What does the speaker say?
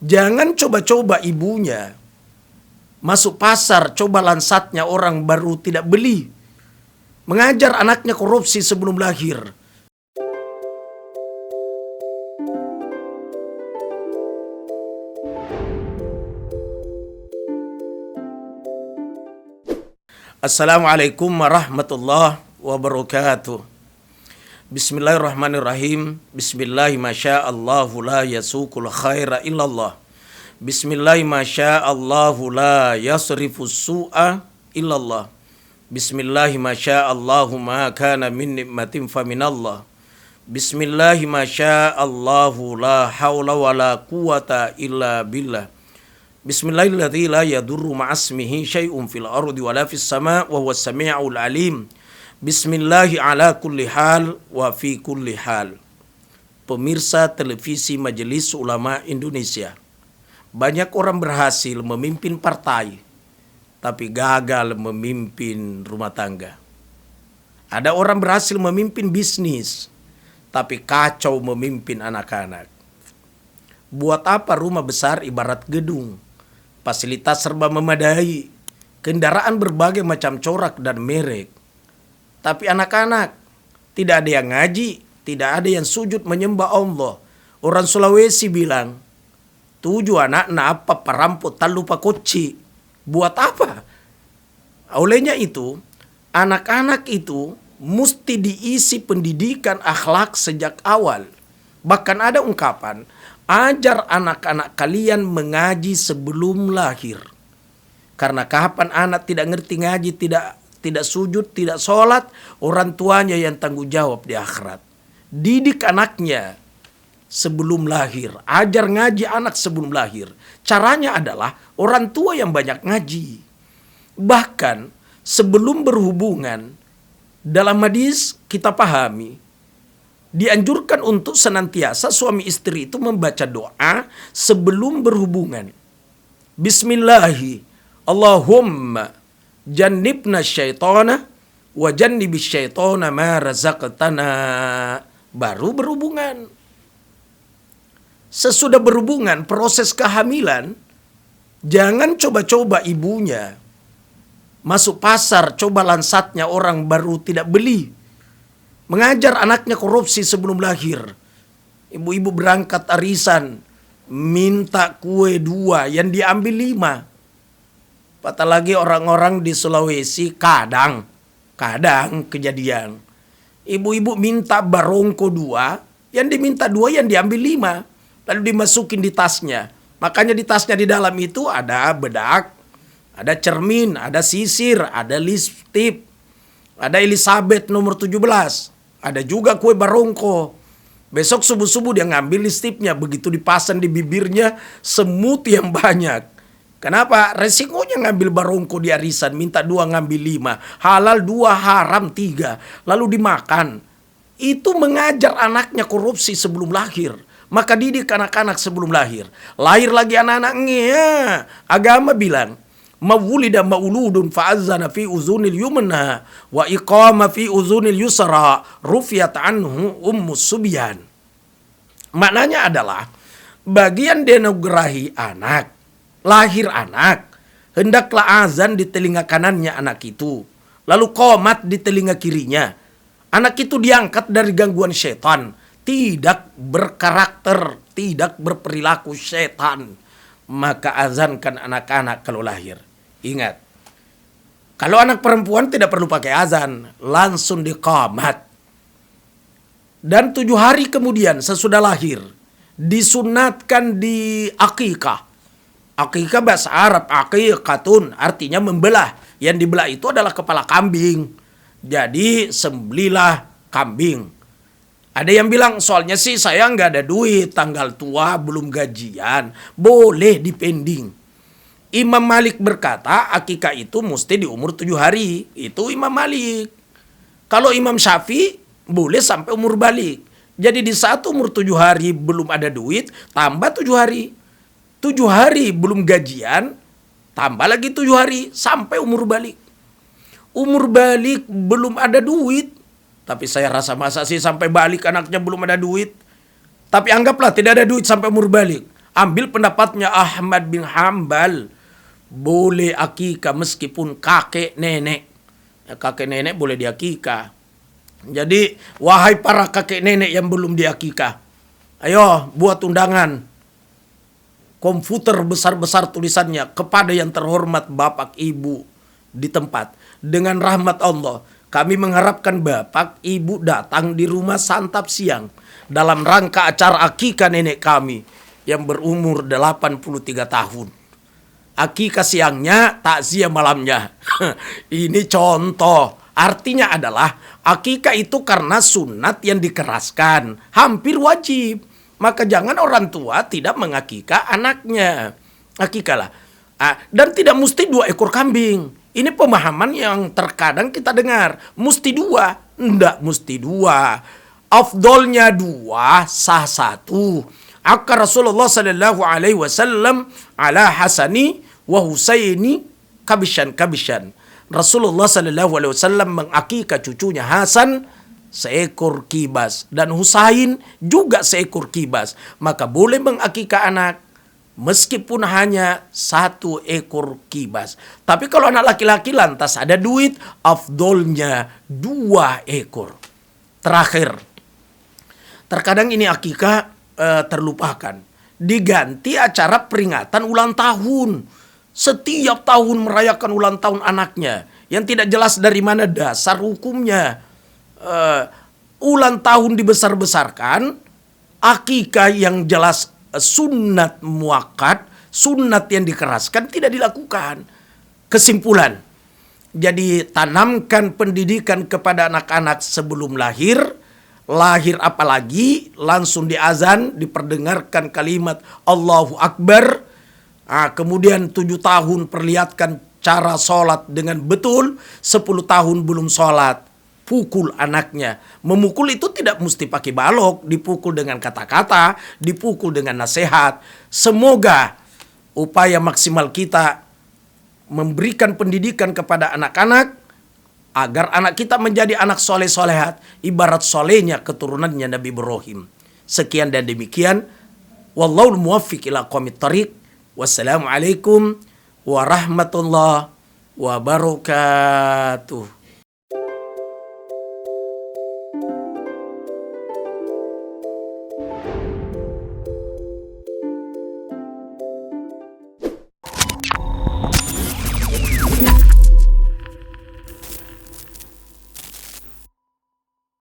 Jangan coba-coba ibunya masuk pasar, coba lansatnya orang baru tidak beli. Mengajar anaknya korupsi sebelum lahir. Assalamualaikum warahmatullahi wabarakatuh. Bismillahirrahmanirrahim. Bismillahi masya'allahu la yasukul khaira illallah. Bismillahi masya'allahu la yasrifus su'a illallah. Bismillahi masya'allahu ma kana min nikmatin faminallah. Bismillahi masya'allahu la hawla wa la quwata illa billah. Bismillahirrahmanirrahim. La yadurru ma'asmihi syai'un fil ardi wa la fis sama' wa huwas sami'ul alim. Bismillahi ala kulli hal wa fi kulli hal. Pemirsa televisi Majelis Ulama Indonesia, banyak orang berhasil memimpin partai, tapi gagal memimpin rumah tangga. Ada orang berhasil memimpin bisnis, tapi kacau memimpin anak-anak. Buat apa rumah besar ibarat gedung? Fasilitas serba memadai, kendaraan berbagai macam corak dan merek. Tapi anak-anak, tidak ada yang ngaji, tidak ada yang sujud menyembah Allah. Orang Sulawesi bilang, 7 anak na apa paramput tak lupa koci. Buat apa? Olehnya itu, anak-anak itu mesti diisi pendidikan akhlak sejak awal. Bahkan ada ungkapan, ajar anak-anak kalian mengaji sebelum lahir. Karena kapan anak tidak ngerti ngaji, tidak sujud, tidak sholat, orang tuanya yang tanggung jawab di akhirat. Didik anaknya sebelum lahir. Ajar ngaji anak sebelum lahir. Caranya adalah orang tua yang banyak ngaji. Bahkan sebelum berhubungan, dalam hadis kita pahami, dianjurkan untuk senantiasa suami istri itu membaca doa sebelum berhubungan. Bismillahi, Allahumma jannibna syaitana wa jannibis syaitana ma razaqtana. Baru berhubungan. Sesudah berhubungan, proses kehamilan, jangan coba-coba ibunya masuk pasar, coba lansatnya orang baru tidak beli. Mengajar anaknya korupsi sebelum lahir. Ibu-ibu berangkat arisan, minta kue 2, yang diambil 5. Apalagi orang-orang di Sulawesi kadang kejadian. Ibu-ibu minta barongko 2, yang diminta 2 yang diambil 5. Lalu dimasukin di tasnya. Makanya di tasnya di dalam itu ada bedak, ada cermin, ada sisir, ada lipstik, ada Elizabeth nomor 17. Ada juga kue barongko. Besok subuh-subuh dia ngambil lipstiknya, begitu dipasang di bibirnya semut yang banyak. Kenapa? Resikonya ngambil barongko di arisan, minta 2 ngambil 5. Halal 2, haram 3. Lalu dimakan. Itu mengajar anaknya korupsi sebelum lahir. Maka didik anak-anak sebelum lahir. Lahir lagi anak-anaknya. Agama bilang, mawulida mauludun fa'azzana fi uzunil yumna wa iqama fi uzunil yusra rufiyat anhu ummus subyan. Maknanya adalah, bagian denogerahi anak, lahir anak, hendaklah azan di telinga kanannya anak itu, lalu qomat di telinga kirinya. Anak itu diangkat dari gangguan setan, tidak berkarakter, tidak berperilaku setan. Maka azankan anak-anak kalau lahir. Ingat, kalau anak perempuan tidak perlu pakai azan, langsung diqamat. Dan 7 hari kemudian sesudah lahir, disunatkan di akikah. Akikah bahasa Arab, akikatun, artinya membelah. Yang dibelah itu adalah kepala kambing. Jadi sembelilah kambing. Ada yang bilang, soalnya sih saya nggak ada duit, tanggal tua, belum gajian. Boleh dipending. Imam Malik berkata, akikah itu mesti di umur 7 hari. Itu Imam Malik. Kalau Imam Syafi'i, boleh sampai umur balik. Jadi di saat umur 7 hari belum ada duit, tambah 7 hari. 7 hari belum gajian, tambah lagi 7 hari sampai umur balik. Umur balik belum ada duit, tapi saya rasa masa sih sampai balik anaknya belum ada duit. Tapi anggaplah tidak ada duit sampai umur balik. Ambil pendapatnya Ahmad bin Hambal, boleh akikah meskipun kakek nenek. Ya, kakek nenek boleh diakikah. Jadi wahai para kakek nenek yang belum diakikah, ayo buat undangan. Komputer besar-besar tulisannya, kepada yang terhormat bapak ibu di tempat. Dengan rahmat Allah, kami mengharapkan bapak ibu datang di rumah santap siang dalam rangka acara akikah nenek kami yang berumur 83 tahun. Akikah siangnya, takziah malamnya. Ini contoh. Artinya adalah akikah itu karena sunat yang dikeraskan, hampir wajib. Maka jangan orang tua tidak mengakikah anaknya. Akikahlah. Dan tidak mesti 2 ekor kambing. Ini pemahaman yang terkadang kita dengar. Mesti 2. Tidak mesti 2. Afdolnya 2, sah 1. Akka Rasulullah sallallahu alaihi wasallam ala Hasani wa Husaini kabishan. Rasulullah sallallahu alaihi wasallam mengakikah cucunya Hasan seekor kibas dan Husain juga seekor kibas. Maka boleh mengakikah anak meskipun hanya 1 ekor kibas. Tapi kalau anak laki-laki lantas ada duit, afdolnya 2 ekor. Terakhir, terkadang ini akikah terlupakan. Diganti acara peringatan ulang tahun. Setiap tahun merayakan ulang tahun anaknya yang tidak jelas dari mana dasar hukumnya. Ulang tahun dibesar-besarkan, akikah yang jelas sunat muakkad, sunat yang dikeraskan tidak dilakukan. Kesimpulan, jadi tanamkan pendidikan kepada anak-anak sebelum lahir. Lahir apalagi langsung diazan, diperdengarkan kalimat Allahu Akbar. Kemudian 7 tahun perlihatkan cara sholat dengan betul. 10 tahun belum sholat, pukul anaknya. Memukul itu tidak mesti pakai balok, dipukul dengan kata-kata, dipukul dengan nasihat. Semoga upaya maksimal kita memberikan pendidikan kepada anak-anak agar anak kita menjadi anak soleh-solehat, ibarat solehnya keturunannya Nabi Ibrahim. Sekian dan demikian. Wallahul muwaffiq ila aqwamit thariq. Wassalamualaikum warahmatullahi wabarakatuh.